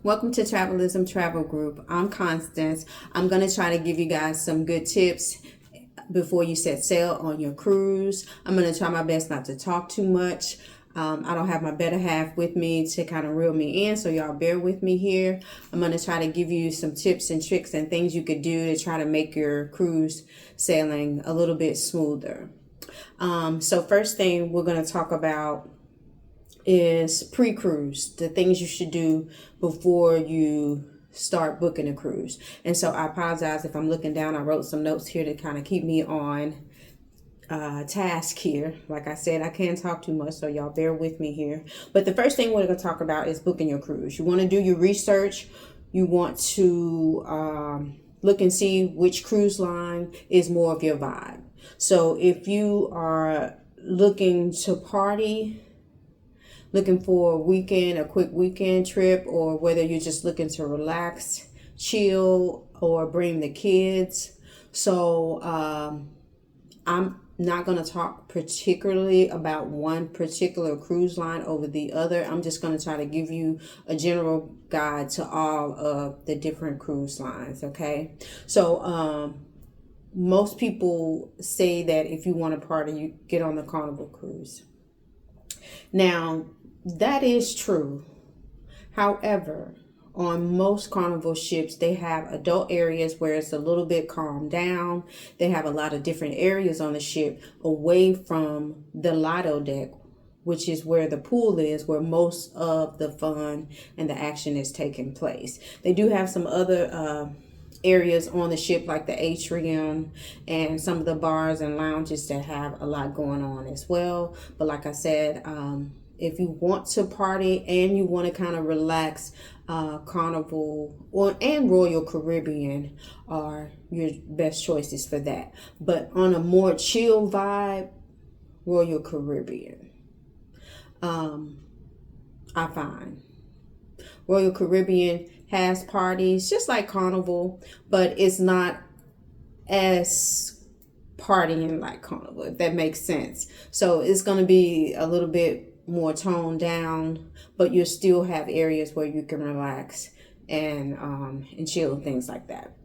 Welcome to Travelism Travel Group. I'm Constance. I'm going to try to give you guys some good tips before you set sail on your cruise. I'm going to try my best not to talk too much. I don't have my better half with me to kind of reel me in, so y'all bear with me here. I'm going to try to give you some tips and tricks and things you could do to try to make your cruise sailing a little bit smoother. So first thing we're going to talk about is pre-cruise, the things you should do before you start booking a cruise. And so I apologize if I'm looking down. I wrote some notes here to kind of keep me on task here. Like I said, I can't talk too much, so y'all bear with me here. But the first thing we're going to talk about is booking your cruise. You want to do your research. You want to look and see which cruise line is more of your vibe. So if you are looking to party, looking for a quick weekend trip, or whether you're just looking to relax, chill, or bring the kids. So I'm not going to talk particularly about one particular cruise line over the other. I'm just going to try to give you a general guide to all of the different cruise lines, okay? So most people say that if you want to party, you get on the Carnival cruise. Now, that is true. However, on most Carnival ships, they have adult areas where it's a little bit calmed down. They have a lot of different areas on the ship away from the Lido deck, which is where the pool is, where most of the fun and the action is taking place. They do have some other areas on the ship, like the atrium and some of the bars and lounges that have a lot going on as well. But like I said, if you want to party and you want to kind of relax, Carnival and Royal Caribbean are your best choices for that. But on a more chill vibe, Royal Caribbean, I find Royal Caribbean has parties just like Carnival, but it's not as partying like Carnival, if that makes sense. So it's going to be a little bit more toned down, but you still have areas where you can relax and chill and things like that.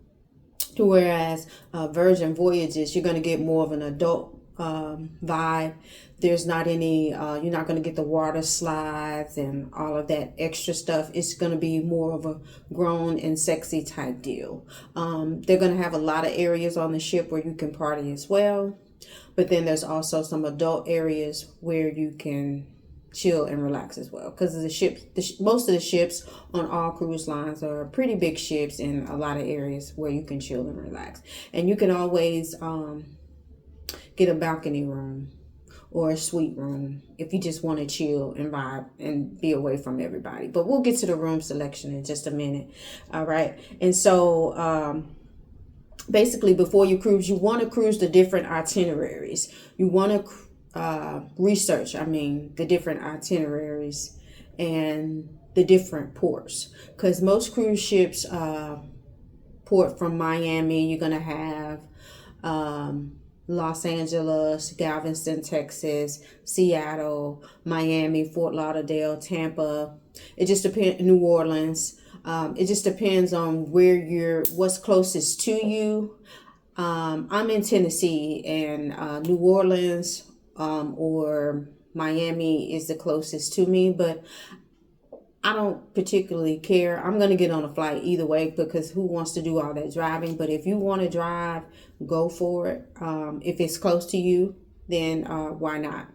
Whereas Virgin Voyages, you're going to get more of an adult vibe. There's not any, you're not going to get the water slides and all of that extra stuff. It's going to be more of a grown and sexy type deal. They're going to have a lot of areas on the ship where you can party as well. But then there's also some adult areas where you can chill and relax as well, because the ships, most of the ships on all cruise lines are pretty big ships in a lot of areas where you can chill and relax. And you can always get a balcony room or a suite room if you just want to chill and vibe and be away from everybody. But we'll get to the room selection in just a minute. All right. And so basically, before you cruise, you want to cruise the different itineraries. You want to research, the different itineraries and the different ports, because most cruise ships port from Miami. You're gonna have Los Angeles, Galveston, Texas, Seattle, Miami, Fort Lauderdale, Tampa. It just depends. New Orleans. It just depends on what's closest to you. I'm in Tennessee, and New Orleans or Miami is the closest to me, but I don't particularly care. I'm going to get on a flight either way, because who wants to do all that driving? But if you want to drive, go for it. If it's close to you, then why not?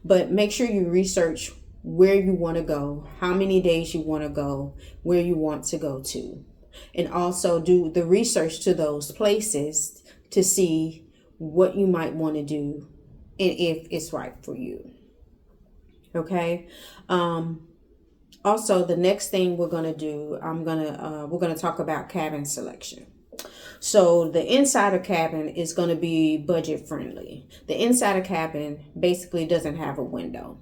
But make sure you research where you want to go, how many days you want to go, where you want to go to. And also do the research to those places to see what you might want to do and if it's right for you. Okay. Also, the next thing we're going to do, we're going to talk about cabin selection. So the insider cabin is going to be budget friendly. The insider cabin basically doesn't have a window.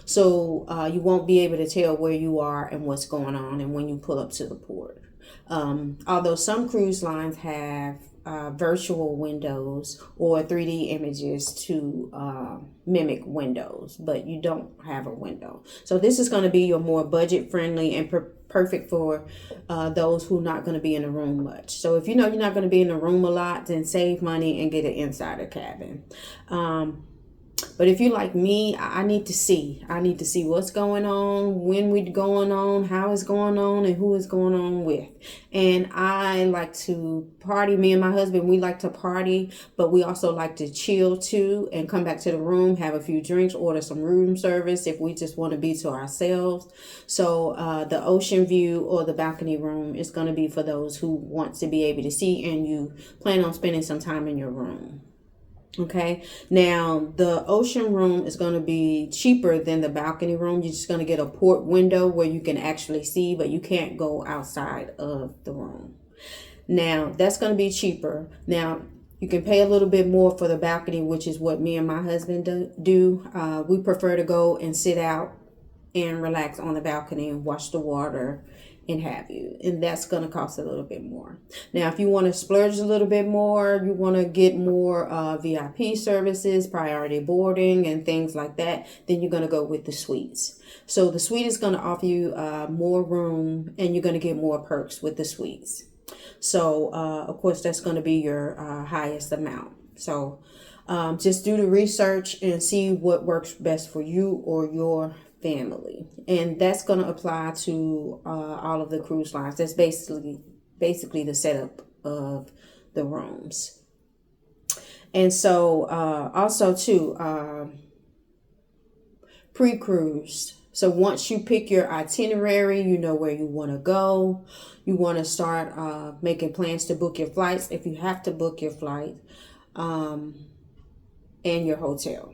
So you won't be able to tell where you are and what's going on and when you pull up to the port. Although some cruise lines have virtual windows or 3D images to mimic windows, but you don't have a window. So this is going to be your more budget friendly and perfect for those who are not going to be in the room much. So if you know you're not going to be in the room a lot, then save money and get an insider cabin. But if you're like me, I need to see. I need to see what's going on, when we're going on, how it's going on, and who it's going on with. And I like to party. Me and my husband, we like to party, but we also like to chill too and come back to the room, have a few drinks, order some room service if we just want to be to ourselves. So the ocean view or the balcony room is going to be for those who want to be able to see and you plan on spending some time in your room. Okay, now the ocean room is going to be cheaper than the balcony room. You're just going to get a port window where you can actually see, but you can't go outside of the room. Now that's going to be cheaper. Now you can pay a little bit more for the balcony, which is what me and my husband do. We prefer to go and sit out and relax on the balcony and watch the water and have you, and that's going to cost a little bit more. Now if you want to splurge a little bit more, you want to get more VIP services, priority boarding and things like that, then you're going to go with the suites. So the suite is going to offer you more room, and you're going to get more perks with the suites. So of course that's going to be your highest amount. So just do the research and see what works best for you or your family, and that's going to apply to all of the cruise lines. That's basically the setup of the rooms. And so also too, pre-cruise. So once you pick your itinerary, you know where you want to go. You want to start making plans to book your flights if you have to book your flight, and your hotel.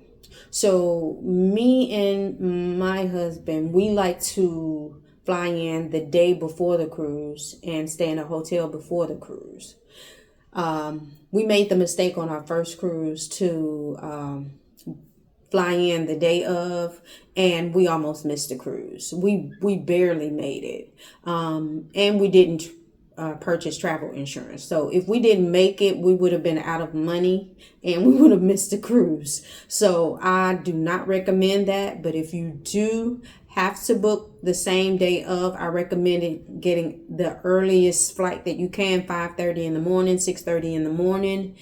So me and my husband, we like to fly in the day before the cruise and stay in a hotel before the cruise. We made the mistake on our first cruise to fly in the day of, and we almost missed the cruise. We barely made it, and we didn't purchase travel insurance. So if we didn't make it, we would have been out of money and we would have missed the cruise. So I do not recommend that. But if you do have to book the same day of, I recommend getting the earliest flight that you can, 5:30 in the morning, 6:30 in the morning,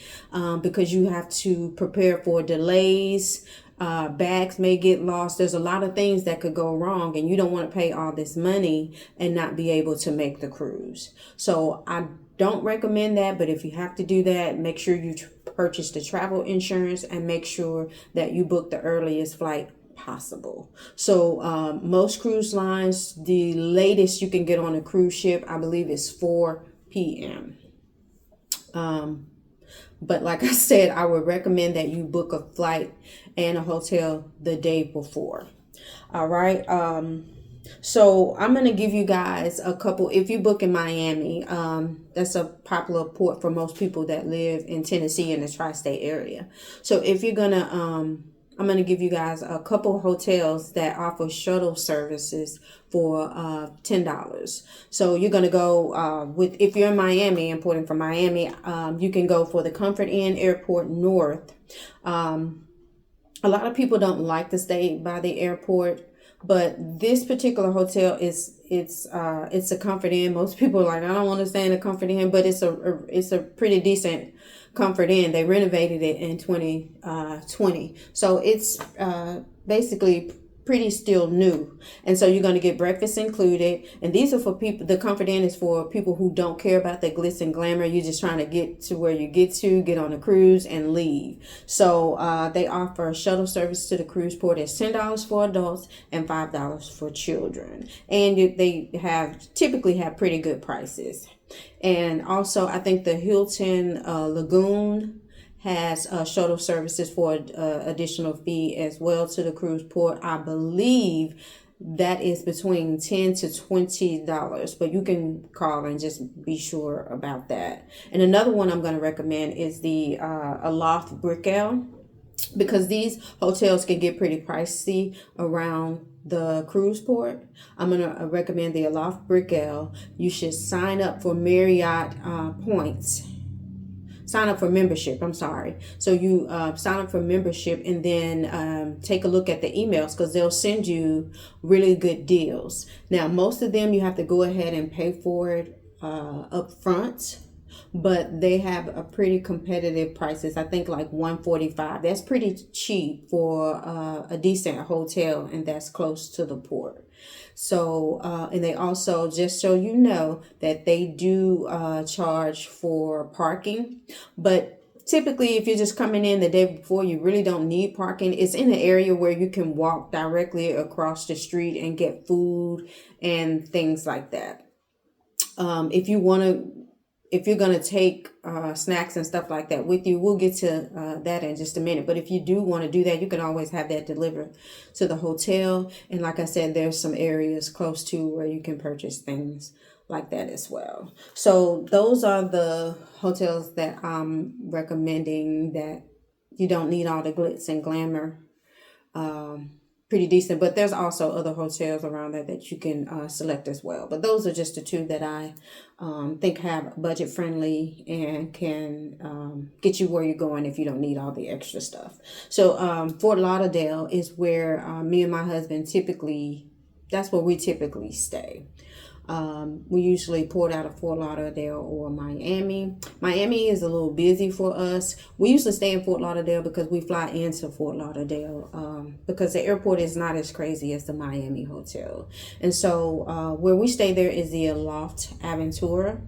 because you have to prepare for delays. Bags may get lost. There's a lot of things that could go wrong, and you don't want to pay all this money and not be able to make the cruise. So I don't recommend that, but if you have to do that, make sure you purchase the travel insurance and make sure that you book the earliest flight possible. So most cruise lines, the latest you can get on a cruise ship, I believe, is 4 p.m. But like I said, I would recommend that you book a flight and a hotel the day before. All right. So I'm going to give you guys a couple. If you book in Miami, that's a popular port for most people that live in Tennessee in the tri-state area. So if you're going to, I'm going to give you guys a couple hotels that offer shuttle services for $10. So you're going to go if you're in Miami, importing from Miami, you can go for the Comfort Inn Airport North. A lot of people don't like to stay by the airport, but this particular hotel it's a Comfort Inn. Most people are like, I don't want to stay in a Comfort Inn, but it's a pretty decent Comfort Inn. They renovated it in 2020, so it's basically pretty still new. And so you're going to get breakfast included, and these are for people. The Comfort Inn is for people who don't care about the glitz and glamour. You're just trying to get to where you get on a cruise and leave. So they offer shuttle service to the cruise port. It's $10 for adults and $5 for children, and they typically have pretty good prices. And also I think the Hilton Lagoon has shuttle services for additional fee as well to the cruise port. I believe that is between $10 to $20, but you can call and just be sure about that. And another one I'm going to recommend is the Aloft Brickell, because these hotels can get pretty pricey around the cruise port. I'm going to recommend the Aloft Brickell. You should sign up for Marriott points. sign up for membership. I'm sorry. So you sign up for membership and then take a look at the emails, because they'll send you really good deals. Now, most of them you have to go ahead and pay for it up front, but they have a pretty competitive prices. I think like $145. That's pretty cheap for a decent hotel, and that's close to the port. So, and they also, just so you know, that they do charge for parking, but typically if you're just coming in the day before, you really don't need parking. It's in an area where you can walk directly across the street and get food and things like that. If you're going to take snacks and stuff like that with you, we'll get to that in just a minute. But if you do want to do that, you can always have that delivered to the hotel. And like I said, there's some areas close to where you can purchase things like that as well. So those are the hotels that I'm recommending, that you don't need all the glitz and glamour. Pretty decent, but there's also other hotels around there that you can select as well. But those are just the two that I think have budget friendly and can get you where you're going if you don't need all the extra stuff. So Fort Lauderdale is where me and my husband that's where we typically stay. We usually port out of Fort Lauderdale or Miami. Miami is a little busy for us. We usually stay in Fort Lauderdale because we fly into Fort Lauderdale because the airport is not as crazy as the Miami hotel. And so where we stay there is the Aloft Aventura.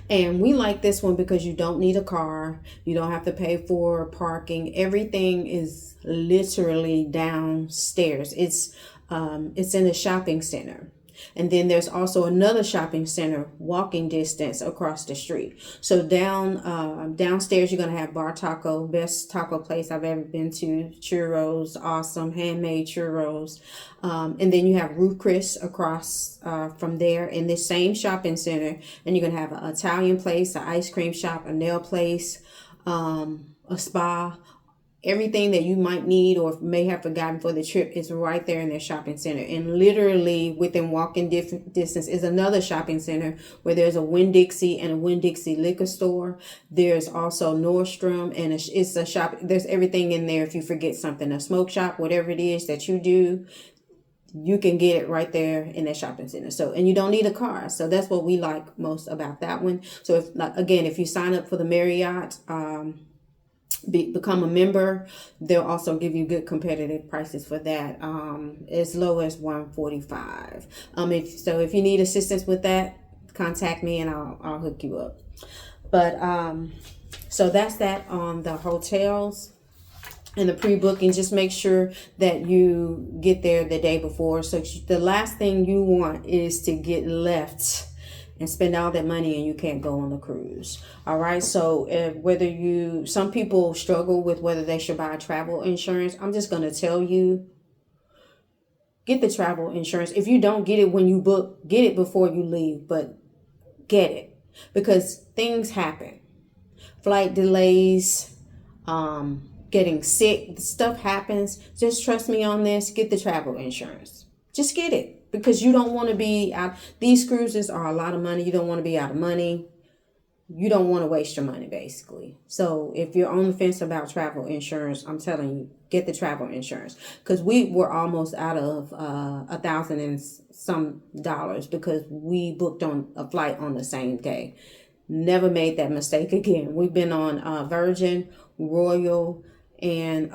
And we like this one because you don't need a car. You don't have to pay for parking. Everything is literally downstairs. It's in a shopping center. And then there's also another shopping center walking distance across the street. So downstairs, you're going to have Bar Taco, best taco place I've ever been to. Churros, awesome, handmade churros. And then you have Ruth Chris across from there in this same shopping center. And you're going to have an Italian place, an ice cream shop, a nail place, a spa. Everything that you might need or may have forgotten for the trip is right there in their shopping center. And literally within walking distance is another shopping center where there's a Winn-Dixie and a Winn-Dixie liquor store. There's also Nordstrom, and it's a shop. There's everything in there. If you forget something, a smoke shop, whatever it is that you do, you can get it right there in that shopping center. So, and you don't need a car. So that's what we like most about that one. So if you sign up for the Marriott, become a member, they'll also give you good competitive prices for that, as low as $145. If you need assistance with that, contact me and I'll hook you up. But so that's that on the hotels and the pre-booking. Just make sure that you get there the day before. So the last thing you want is to get left and spend all that money and you can't go on the cruise. All right. So some people struggle with whether they should buy travel insurance. I'm just going to tell you, get the travel insurance. If you don't get it when you book, get it before you leave, but get it, because things happen. Flight delays, getting sick, stuff happens. Just trust me on this. Get the travel insurance. Just get it. Because you don't want to be out. These cruises are a lot of money. You don't want to be out of money. You don't want to waste your money, basically. So if you're on the fence about travel insurance, I'm telling you, get the travel insurance. Because we were almost out of $1,000 and some dollars because we booked on a flight on the same day. Never made that mistake again. We've been on Virgin, Royal, and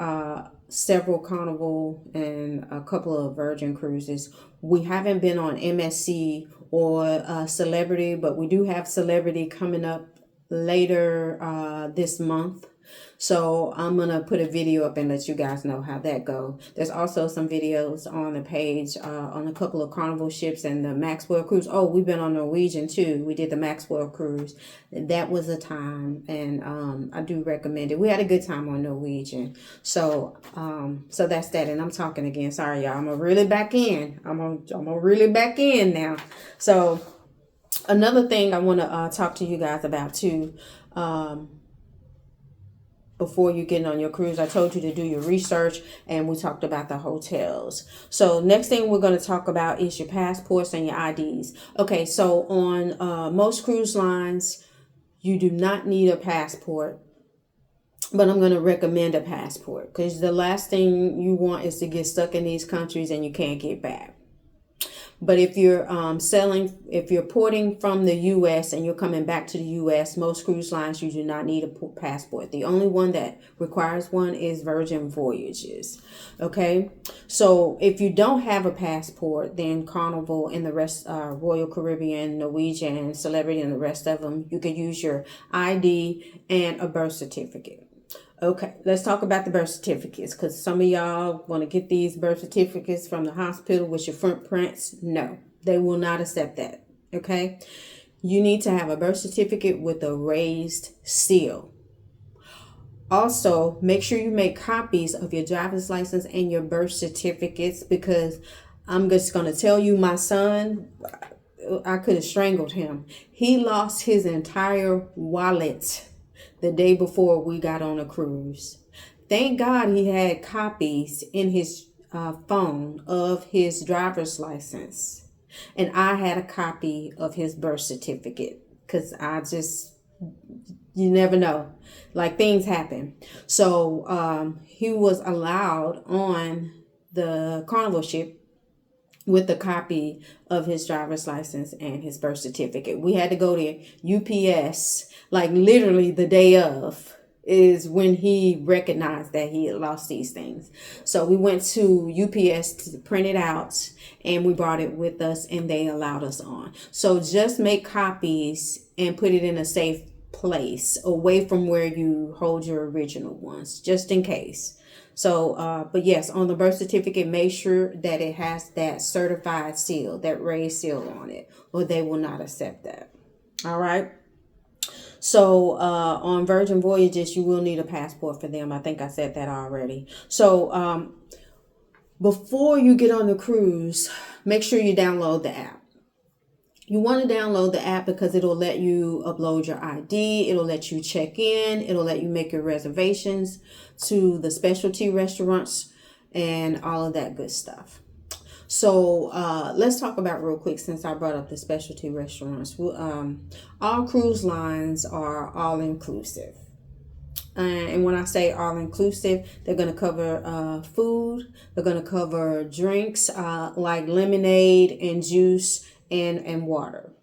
several Carnival and a couple of Virgin cruises. We haven't been on MSC or Celebrity, but we do have Celebrity coming up later this month. So I'm going to put a video up and let you guys know how that goes. There's also some videos on the page on a couple of Carnival ships and the Maxwell cruise. Oh, we've been on Norwegian too. We did the Maxwell cruise. That was a time, and I do recommend it. We had a good time on Norwegian. So that's that. And I'm talking again. Sorry, y'all. I'm gonna really back in. I'm gonna really back in now. So another thing I want to talk to you guys about too. Before you get on your cruise, I told you to do your research, and we talked about the hotels. So next thing we're going to talk about is your passports and your IDs. Okay, so on most cruise lines, You do not need a passport, but I'm going to recommend a passport, because the last thing you want is to get stuck in these countries and you can't get back. But if you're if you're porting from the U.S. and you're coming back to the U.S., most cruise lines, you do not need a passport. The only one that requires one is Virgin Voyages. Okay, so if you don't have a passport, then Carnival and the rest, Royal Caribbean, Norwegian, Celebrity, and the rest of them, you could use your ID and a birth certificate. Okay, let's talk about the birth certificates, because some of y'all want to get these birth certificates from the hospital with your front prints. No, they will not accept that. Okay, you need to have a birth certificate with a raised seal. Also, make sure you make copies of your driver's license and your birth certificates, because I'm just going to tell you, my son, I could have strangled him. He lost his entire wallet the day before we got on a cruise. Thank God he had copies in his phone of his driver's license. And I had a copy of his birth certificate, because you never know. Like, things happen. So he was allowed on the Carnival ship with a copy of his driver's license and his birth certificate. We had to go to UPS, like literally the day of, is when he recognized that he had lost these things. So we went to UPS to print it out, and we brought it with us, and they allowed us on. So just make copies and put it in a safe place away from where you hold your original ones, just in case. So, but yes, on the birth certificate, make sure that it has that certified seal, that raised seal on it, or they will not accept that. All right. So, on Virgin Voyages, you will need a passport for them. I think I said that already. So, before you get on the cruise, make sure you download the app. You want to download the app because it'll let you upload your ID. It'll let you check in. It'll let you make your reservations to the specialty restaurants and all of that good stuff. So let's talk about real quick, since I brought up the specialty restaurants. All cruise lines are all inclusive. And when I say all inclusive, they're going to cover food. They're going to cover drinks like lemonade and juice and water.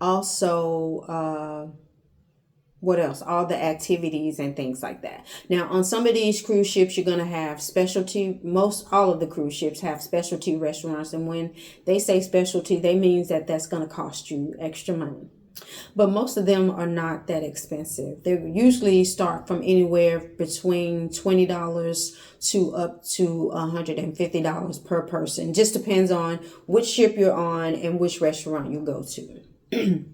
Also, what else? All the activities and things like that. Now, on some of these cruise ships, you're going to have all of the cruise ships have specialty restaurants. And when they say specialty, they means that that's going to cost you extra money. But most of them are not that expensive. They usually start from anywhere between $20 to up to $150 per person. Just depends on which ship you're on and which restaurant you go to.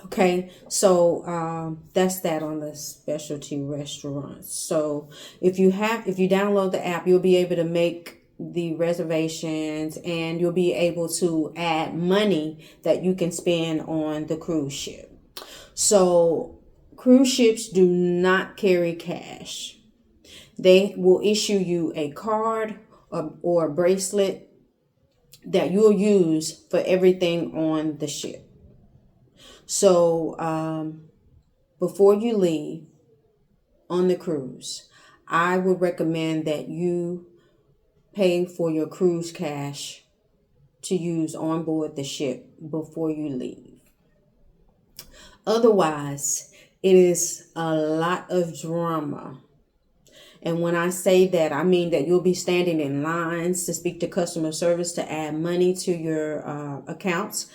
Okay, so that's that on the specialty restaurants. So if you download the app, you'll be able to make the reservations, and you'll be able to add money that you can spend on the cruise ship. So cruise ships do not carry cash. They will issue you a card or a bracelet that you'll use for everything on the ship. So before you leave on the cruise, I would recommend that you pay for your cruise cash to use on board the ship before you leave. Otherwise, it is a lot of drama. And when I say that, I mean that you'll be standing in lines to speak to customer service to add money to your accounts.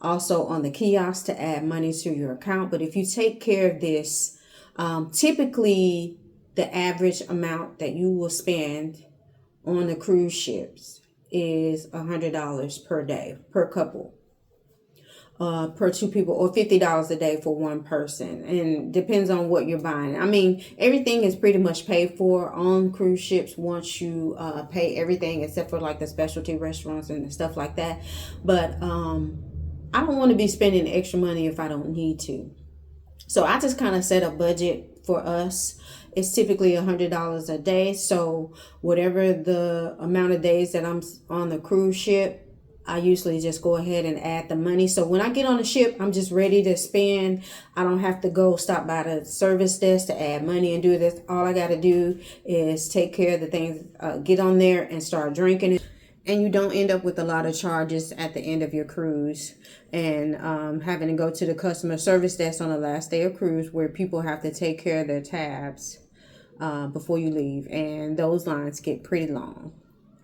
Also on the kiosk to add money to your account. But if you take care of this, typically the average amount that you will spend on the cruise ships is $100 per day, per couple, per two people, or $50 a day for one person. And depends on what you're buying. I mean, everything is pretty much paid for on cruise ships once you pay everything except for like the specialty restaurants and stuff like that. But I don't want to be spending extra money if I don't need to. So I just kind of set a budget for us. It's typically $100 a day. So whatever the amount of days that I'm on the cruise ship, I usually just go ahead and add the money. So when I get on the ship, I'm just ready to spend. I don't have to go stop by the service desk to add money and do this. All I got to do is take care of the things, get on there and start drinking it. And you don't end up with a lot of charges at the end of your cruise, and having to go to the customer service desk on the last day of cruise, where people have to take care of their tabs before you leave, and those lines get pretty long.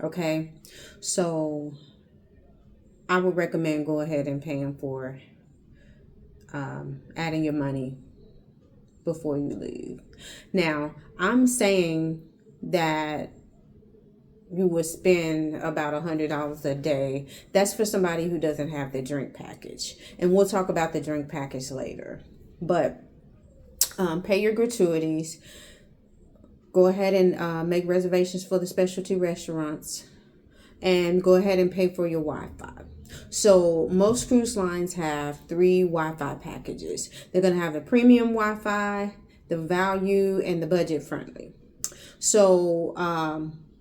Okay, so I would recommend go ahead and paying for adding your money before you leave. Now, I'm saying that you would spend about $100 a day. That's for somebody who doesn't have the drink package, and we'll talk about the drink package later. But pay your gratuities. Go ahead and make reservations for the specialty restaurants, and go ahead and pay for your Wi-Fi. So most cruise lines have 3 Wi-Fi packages. They're going to have the premium Wi-Fi, the value, and the budget friendly. So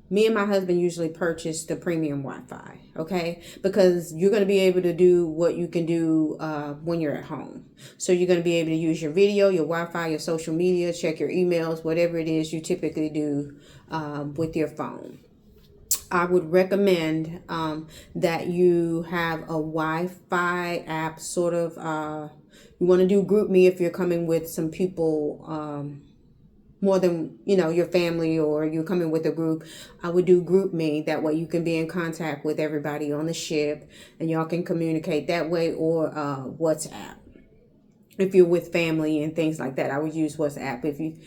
me and my husband usually purchase the premium Wi-Fi, okay? Because you're going to be able to do what you can do when you're at home. So you're going to be able to use your video, your Wi-Fi, your social media, check your emails, whatever it is you typically do with your phone. I would recommend that you have a Wi-Fi app, sort of. You want to do GroupMe if you're coming with some people, more than, your family, or you're coming with a group. I would do GroupMe. That way you can be in contact with everybody on the ship, and y'all can communicate that way, or WhatsApp. If you're with family and things like that, I would use WhatsApp. If you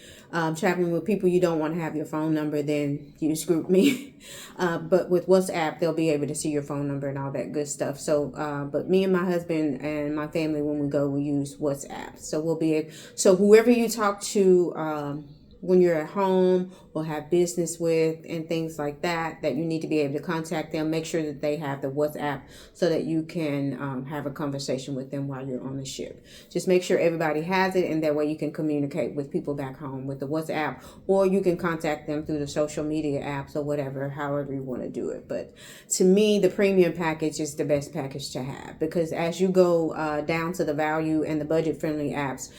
traveling with people you don't want to have your phone number, then use GroupMe. But with WhatsApp, they'll be able to see your phone number and all that good stuff. So, but me and my husband and my family, when we go, we use WhatsApp. So we'll be able, so whoever you talk to when you're at home or have business with and things like that, that you need to be able to contact them, make sure that they have the WhatsApp so that you can have a conversation with them while you're on the ship. Just make sure everybody has it, and that way you can communicate with people back home with the WhatsApp, or you can contact them through the social media apps or whatever, however you want to do it. But to me, the premium package is the best package to have, because as you go down to the value and the budget friendly apps,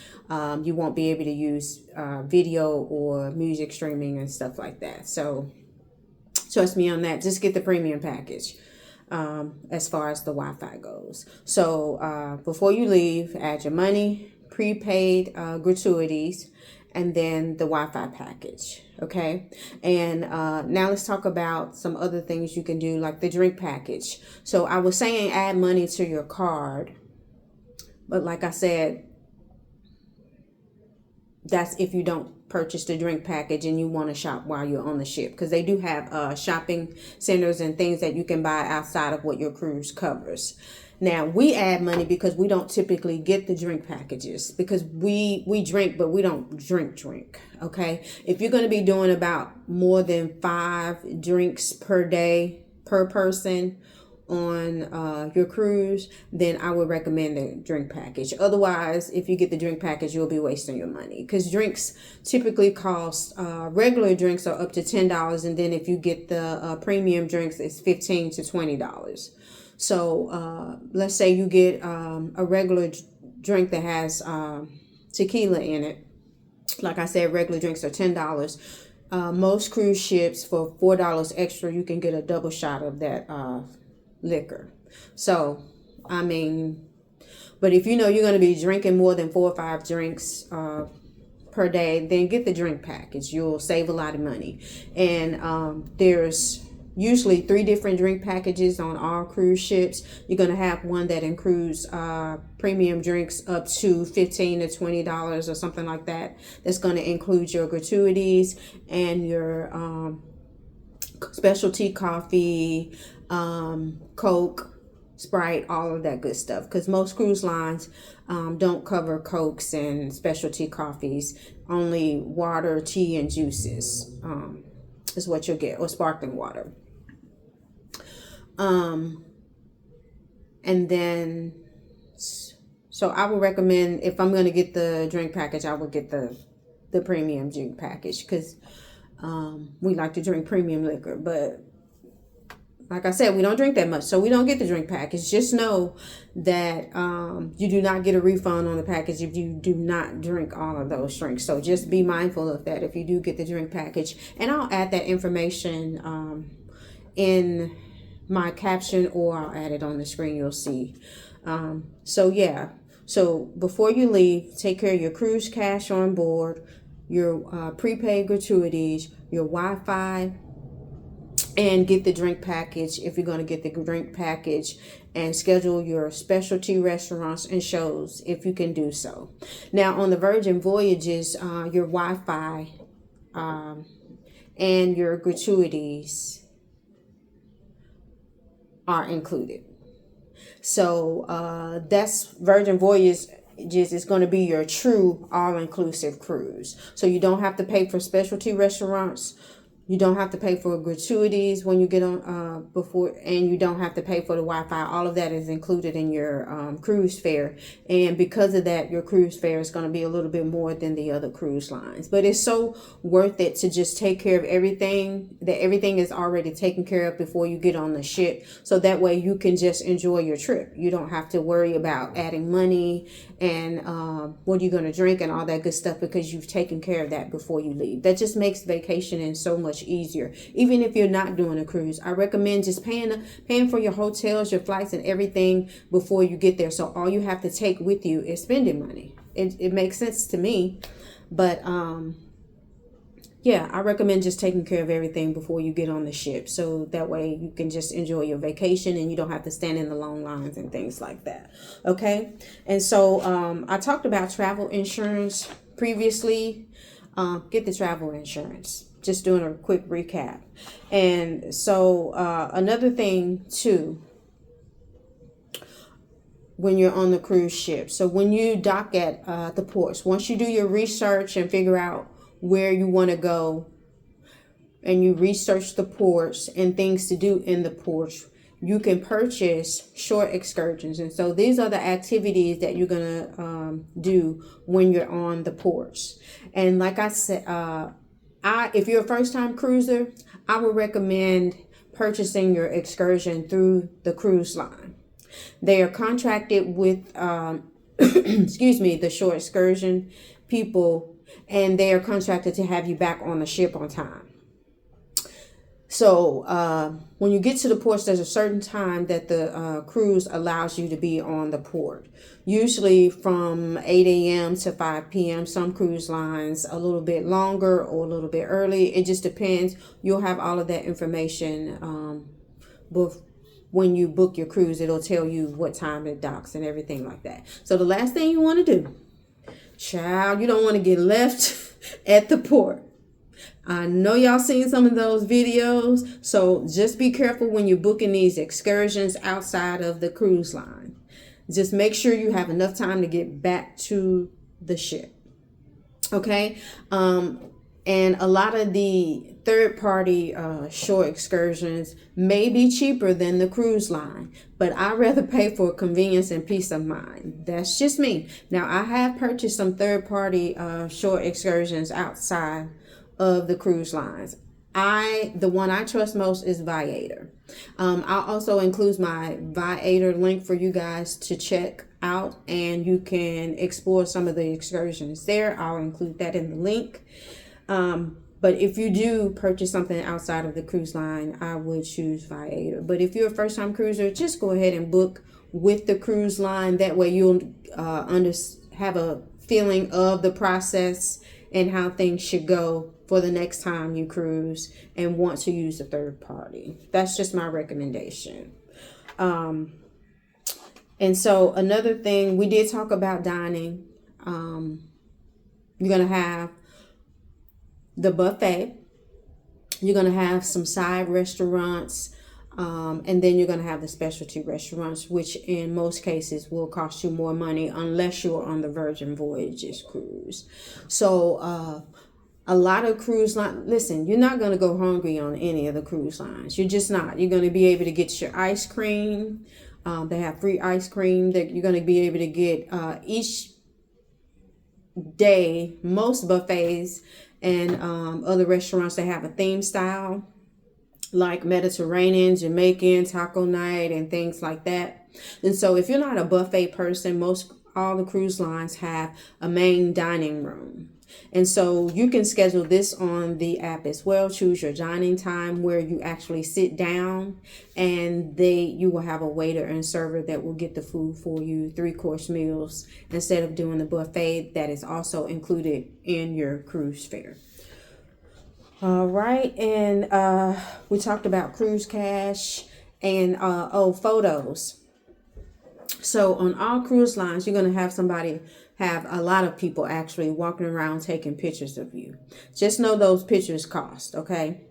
you won't be able to use video or music streaming and stuff like that. So trust me on that. Just get the premium package as far as the Wi-Fi goes. So before you leave, add your money, prepaid gratuities, and then the Wi-Fi package. Okay. And now let's talk about some other things you can do, like the drink package. So I was saying add money to your card, but like I said, that's if you don't purchase the drink package and you want to shop while you're on the ship, because they do have shopping centers and things that you can buy outside of what your cruise covers. Now, we add money because we don't typically get the drink packages, because we drink, but we don't drink. Okay. If you're going to be doing about more than 5 drinks per day per person on your cruise, then I would recommend the drink package. Otherwise, if you get the drink package, you'll be wasting your money, because drinks typically cost, regular drinks are up to $10, and then if you get the premium drinks, it's $15 to $20. So let's say you get a regular drink that has tequila in it. Like I said, regular drinks are $10. Most cruise ships, for $4 extra, you can get a double shot of that liquor. So, I mean, but if you know you're going to be drinking more than 4 or 5 drinks per day, then get the drink package. You'll save a lot of money. And there's usually 3 different drink packages on all cruise ships. You're going to have one that includes premium drinks up to $15 to $20 or something like that. That's going to include your gratuities and your specialty coffee, Coke, Sprite, all of that good stuff. Because most cruise lines don't cover Cokes and specialty coffees. Only water, tea, and juices is what you'll get, or sparkling water. And then, so I would recommend, if I'm going to get the drink package, I would get the premium drink package, because we like to drink premium liquor. But like I said, we don't drink that much, so we don't get the drink package. Just know that you do not get a refund on the package if you do not drink all of those drinks. So just be mindful of that if you do get the drink package. And I'll add that information in my caption, or I'll add it on the screen. You'll see. So yeah. So before you leave, take care of your cruise cash on board, your prepaid gratuities, your Wi-Fi, and get the drink package if you're going to get the drink package, and schedule your specialty restaurants and shows if you can do so. Now on the Virgin Voyages, your Wi-Fi and your gratuities are included. So that's Virgin Voyages is going to be your true all-inclusive cruise. So you don't have to pay for specialty restaurants. You don't have to pay for gratuities when you get on before, and you don't have to pay for the Wi-Fi. All of that is included in your cruise fare. And because of that, your cruise fare is going to be a little bit more than the other cruise lines. But it's so worth it to just take care of everything, that everything is already taken care of before you get on the ship. So that way you can just enjoy your trip. You don't have to worry about adding money and what are you going to drink and all that good stuff, because you've taken care of that before you leave. That just makes vacationing so much easier. Even if you're not doing a cruise, I recommend just paying for your hotels, your flights, and everything before you get there. So all you have to take with you is spending money. It makes sense to me, but yeah, I recommend just taking care of everything before you get on the ship, so that way you can just enjoy your vacation and you don't have to stand in the long lines and things like that. Okay, and so I talked about travel insurance previously. Get the travel insurance. Just doing a quick recap. And so another thing too, when you're on the cruise ship, so when you dock at the ports, once you do your research and figure out where you want to go, and you research the ports and things to do in the ports, you can purchase short excursions. And so these are the activities that you're going to do when you're on the ports. And like I said, if you're a first-time cruiser, I would recommend purchasing your excursion through the cruise line. They are contracted with, excuse me, the short excursion people, and they are contracted to have you back on the ship on time. So when you get to the ports, there's a certain time that the cruise allows you to be on the port. Usually from 8 a.m. to 5 p.m. Some cruise lines a little bit longer or a little bit early. It just depends. You'll have all of that information when you book your cruise. It'll tell you what time it docks and everything like that. So the last thing you want to do, child, you don't want to get left at the port. I know y'all seen some of those videos, so just be careful when you're booking these excursions outside of the cruise line. Just make sure you have enough time to get back to the ship. Okay? And a lot of the third-party shore excursions may be cheaper than the cruise line, but I'd rather pay for convenience and peace of mind. That's just me. Now, I have purchased some third-party shore excursions outside of the cruise lines. The one I trust most is Viator. I'll also include my Viator link for you guys to check out, and you can explore some of the excursions there. I'll include that in the link. But if you do purchase something outside of the cruise line, I would choose Viator. But if you're a first-time cruiser, just go ahead and book with the cruise line. That way you'll have a feeling of the process and how things should go for the next time you cruise and want to use a third party. That's just my recommendation. And so another thing, we did talk about dining. You're going to have the buffet. You're going to have some side restaurants. And then you're going to have the specialty restaurants, which in most cases will cost you more money unless you're on the Virgin Voyages cruise. So a lot of cruise lines, listen, you're not going to go hungry on any of the cruise lines. You're just not. You're going to be able to get your ice cream. They have free ice cream that you're going to be able to get each day. Most buffets and other restaurants, they have a theme style. like Mediterranean, Jamaican, taco night, and things like that. And so if you're not a buffet person, all the cruise lines have a main dining room. And so you can schedule this on the app as well. Choose your dining time where you actually sit down, and you will have a waiter and server that will get the food for you, 3-course meals, instead of doing the buffet that is also included in your cruise fare. All right, and we talked about cruise cash and photos. So on all cruise lines, you're going to have a lot of people actually walking around taking pictures of you. Just know those pictures cost, okay?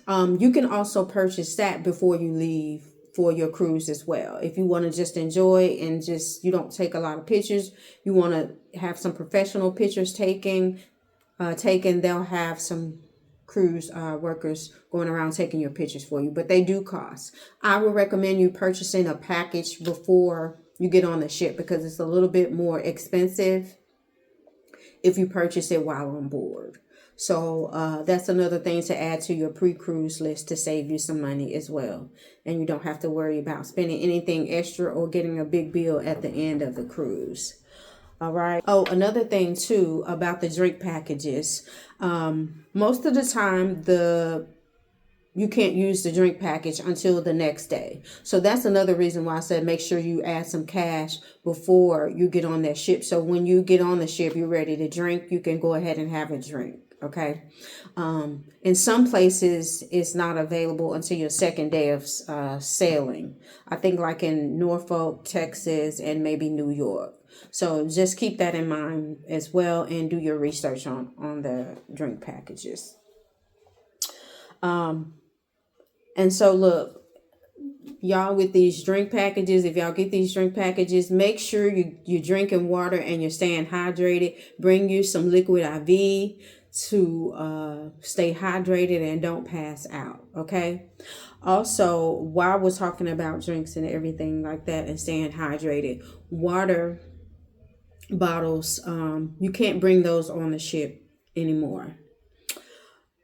You can also purchase that before you leave for your cruise as well. If you want to just enjoy and you don't take a lot of pictures, you want to have some professional pictures taken, they'll have some cruise workers going around taking your pictures for you, but they do cost. I would recommend you purchasing a package before you get on the ship, because it's a little bit more expensive if you purchase it while on board. So that's another thing to add to your pre-cruise list to save you some money as well. And you don't have to worry about spending anything extra or getting a big bill at the end of the cruise. All right. Oh, another thing too about the drink packages. Most of the time, you can't use the drink package until the next day. So that's another reason why I said make sure you add some cash before you get on that ship. So when you get on the ship, you're ready to drink, you can go ahead and have a drink. Okay. In some places, it's not available until your second day of sailing. I think like in Norfolk, Texas, and maybe New York. So just keep that in mind as well, and do your research on the drink packages. And so look, y'all, with these drink packages, if y'all get these drink packages, make sure you're drinking water and you're staying hydrated. Bring you some liquid IV to stay hydrated and don't pass out, okay? Also, while we're talking about drinks and everything like that and staying hydrated, water bottles, you can't bring those on the ship anymore.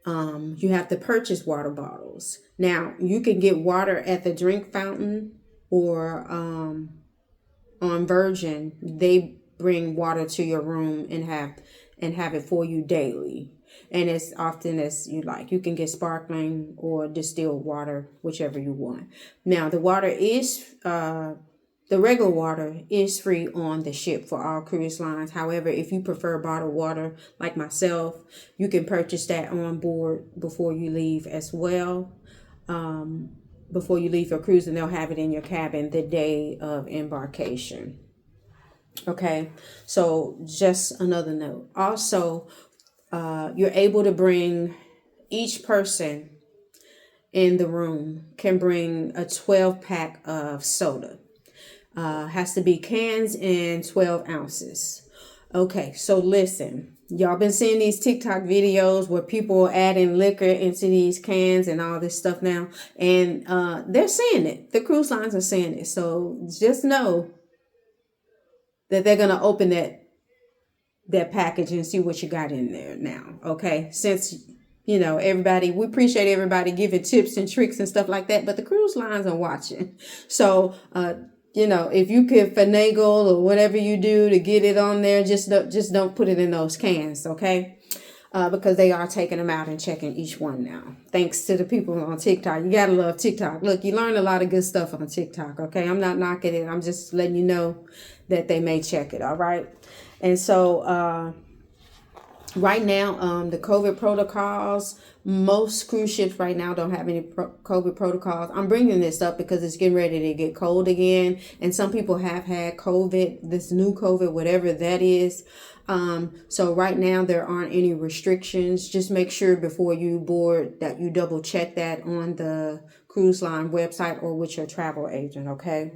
You have to purchase water bottles. Now, you can get water at the drink fountain, or on Virgin, they bring water to your room and have it for you daily. And as often as you like. You can get sparkling or distilled water, whichever you want. Now, the regular water is free on the ship for all cruise lines. However, if you prefer bottled water like myself, you can purchase that on board before you leave as well. Before you leave your cruise, and they'll have it in your cabin the day of embarkation. Okay, so just another note. Also, you're able to bring, each person in the room can bring a 12-pack of soda. Has to be cans and 12 ounces. Okay, so listen, y'all been seeing these TikTok videos where people are adding liquor into these cans and all this stuff now, and they're saying it. The cruise lines are saying it. So just know that they're gonna open that package and see what you got in there now. Okay, since everybody, we appreciate everybody giving tips and tricks and stuff like that, but the cruise lines are watching. So if you could finagle or whatever you do to get it on there, just don't put it in those cans, okay? Because they are taking them out and checking each one now. Thanks to the people on TikTok. You gotta love TikTok. Look, you learn a lot of good stuff on TikTok, okay? I'm not knocking it. I'm just letting you know that they may check it, all right? And so right now, the COVID protocols, most cruise ships right now don't have any COVID protocols. I'm bringing this up because it's getting ready to get cold again. And some people have had COVID, this new COVID, whatever that is. So right now there aren't any restrictions. Just make sure before you board that you double check that on the cruise line website or with your travel agent, okay?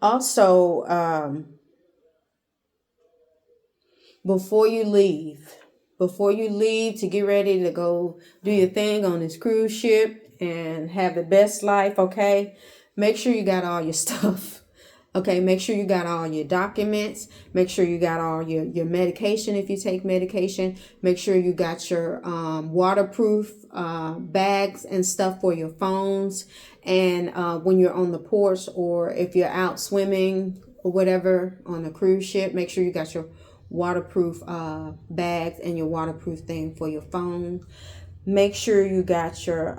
Also, before you leave to get ready to go do your thing on this cruise ship and have the best life, okay? Make sure you got all your stuff. Okay, make sure you got all your documents. Make sure you got all your medication if you take medication. Make sure you got your waterproof bags and stuff for your phones. And when you're on the porch or if you're out swimming or whatever on a cruise ship, make sure you got your waterproof bags and your waterproof thing for your phone. Make sure you got your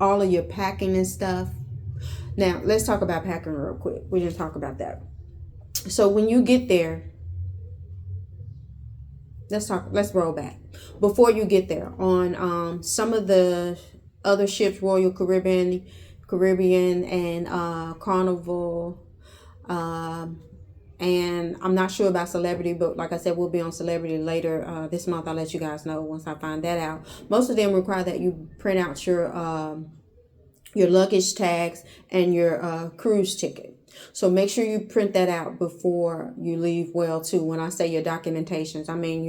all of your packing and stuff. Now, let's talk about packing real quick. We're going to talk about that. So when you get there, let's roll back. Before you get there, on some of the other ships, Royal Caribbean and Carnival, and I'm not sure about Celebrity, but like I said, we'll be on Celebrity later this month. I'll let you guys know once I find that out. Most of them require that you print out your luggage tags and your cruise ticket. So make sure you print that out before you leave well too. When I say your documentations, I mean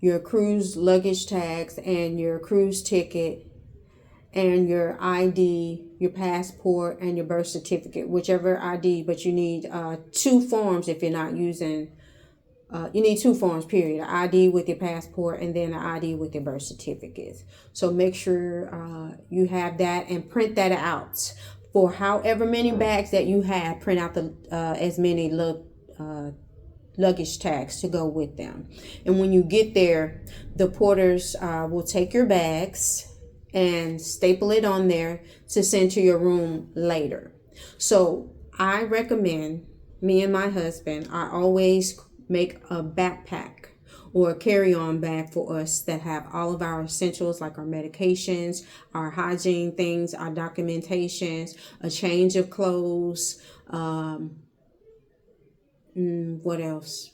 your cruise luggage tags and your cruise ticket and your ID, your passport and your birth certificate, whichever ID, but you need two forms if you're not using you need two forms, period. An ID with your passport and then an ID with your birth certificate. So make sure you have that and print that out. For however many bags that you have, print out the as many luggage tags to go with them. And when you get there, the porters will take your bags and staple it on there to send to your room later. So I recommend, me and my husband, I always make a backpack or a carry-on bag for us that have all of our essentials like our medications, our hygiene things, our documentations, a change of clothes, what else?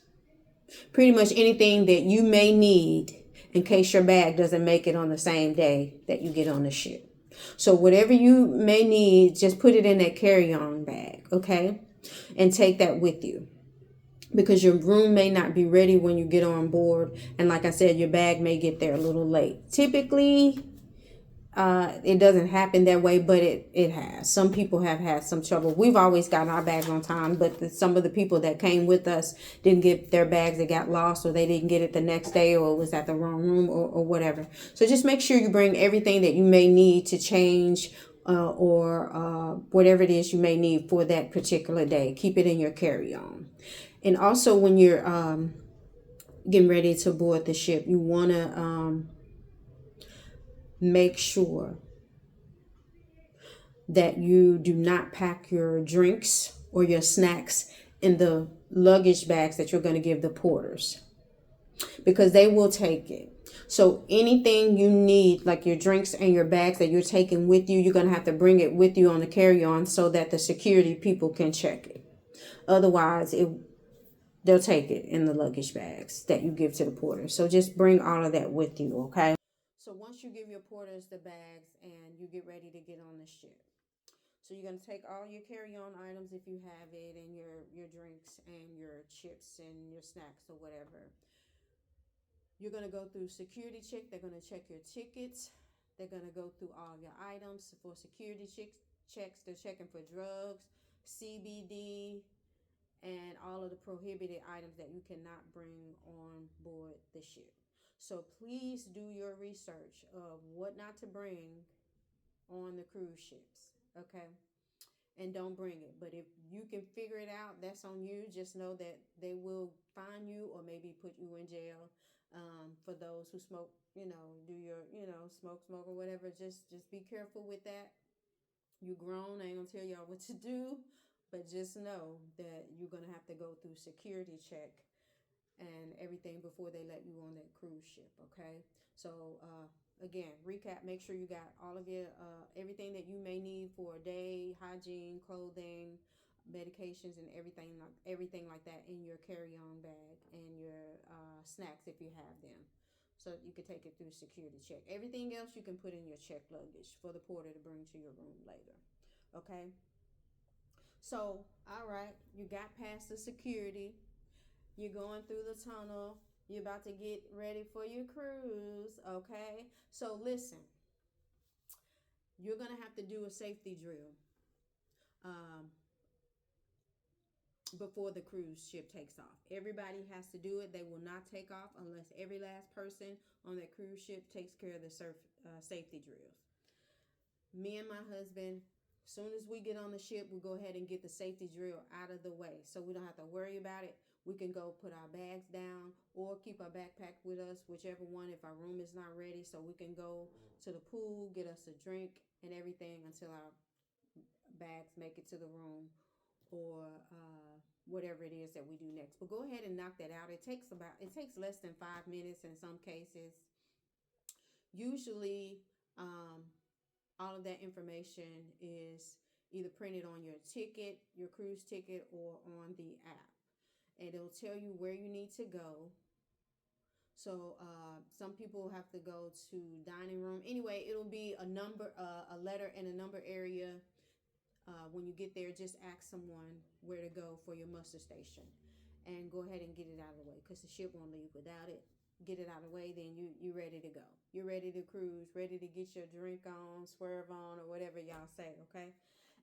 Pretty much anything that you may need in case your bag doesn't make it on the same day that you get on the ship. So whatever you may need, just put it in that carry-on bag, okay? And take that with you, because your room may not be ready when you get on board. And like I said, your bag may get there a little late. Typically, it doesn't happen that way, but it has. Some people have had some trouble. We've always gotten our bags on time, but some of the people that came with us didn't get their bags. They got lost, or they didn't get it the next day, or it was at the wrong room, or whatever. So just make sure you bring everything that you may need to change or whatever it is you may need for that particular day. Keep it in your carry-on. And also when you're getting ready to board the ship, you want to make sure that you do not pack your drinks or your snacks in the luggage bags that you're going to give the porters, because they will take it. So anything you need, like your drinks and your bags that you're taking with you, you're going to have to bring it with you on the carry-on so that the security people can check it. Otherwise, they'll take it in the luggage bags that you give to the porters. So just bring all of that with you, okay? So once you give your porters the bags and you get ready to get on the ship, so you're going to take all your carry-on items if you have it, and your drinks and your chips and your snacks or whatever. You're going to go through security check. They're going to check your tickets. They're going to go through all your items for security checks. They're checking for drugs, CBD, and all of the prohibited items that you cannot bring on board the ship. So please do your research of what not to bring on the cruise ships, okay? And don't bring it. But if you can figure it out, that's on you. Just know that they will fine you or maybe put you in jail. For those who smoke, do your, smoke or whatever. Just be careful with that. You grown, I ain't gonna tell y'all what to do, but just know that you're gonna have to go through security check and everything before they let you on that cruise ship, okay? So again, recap, make sure you got all of your everything that you may need for a day, hygiene, clothing, medications, and everything like that in your carry-on bag, and your snacks if you have them, so you can take it through security check. Everything else you can put in your check luggage for the porter to bring to your room later, okay? So all right, you got past the security. You're going through the tunnel. You're about to get ready for your cruise, okay? So listen, you're going to have to do a safety drill. Um, before the cruise ship takes off. Everybody has to do it. They will not take off unless every last person on that cruise ship takes care of the safety drills. Me and my husband, as soon as we get on the ship, we go ahead and get the safety drill out of the way so we don't have to worry about it. We can go put our bags down or keep our backpack with us, whichever one, if our room is not ready. So we can go to the pool, get us a drink and everything until our bags make it to the room, or whatever it is that we do next. But go ahead and knock that out. It takes less than 5 minutes in some cases. Usually, all of that information is either printed on your ticket, your cruise ticket, or on the app. And it'll tell you where you need to go. So some people have to go to dining room. Anyway, it'll be a number, a letter and a number area. When you get there, just ask someone where to go for your muster station and go ahead and get it out of the way, because the ship won't leave without it. Get it out of the way, then you're ready to go. You're ready to cruise, ready to get your drink on, swerve on, or whatever y'all say, okay?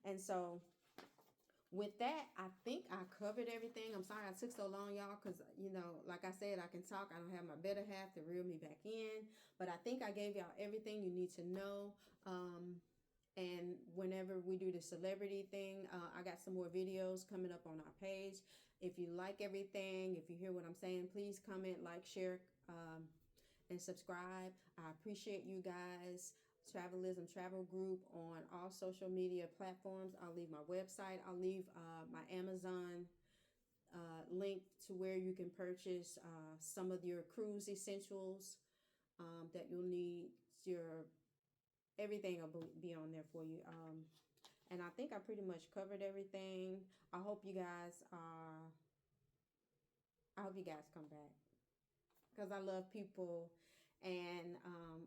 And so with that, I think I covered everything. I'm sorry I took so long, y'all, because, like I said, I can talk. I don't have my better half to reel me back in. But I think I gave y'all everything you need to know. And whenever we do the celebrity thing, I got some more videos coming up on our page. If you like everything, if you hear what I'm saying, please comment, like, share, and subscribe. I appreciate you guys. Travelism Travel Group on all social media platforms. I'll leave my website. I'll leave my Amazon link to where you can purchase some of your cruise essentials that you'll need. Everything will be on there for you. And I think I pretty much covered everything. I hope you guys come back, because I love people, and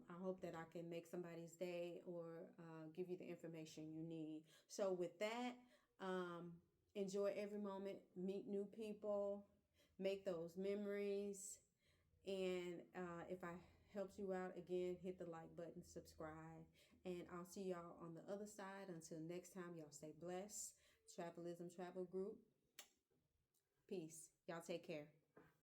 I hope that I can make somebody's day or give you the information you need. So with that, enjoy every moment, meet new people, make those memories. And if I helped you out, again, hit the like button, subscribe, and I'll see y'all on the other side. Until next time, y'all stay blessed. Travelism Travel Group. Peace. Y'all take care.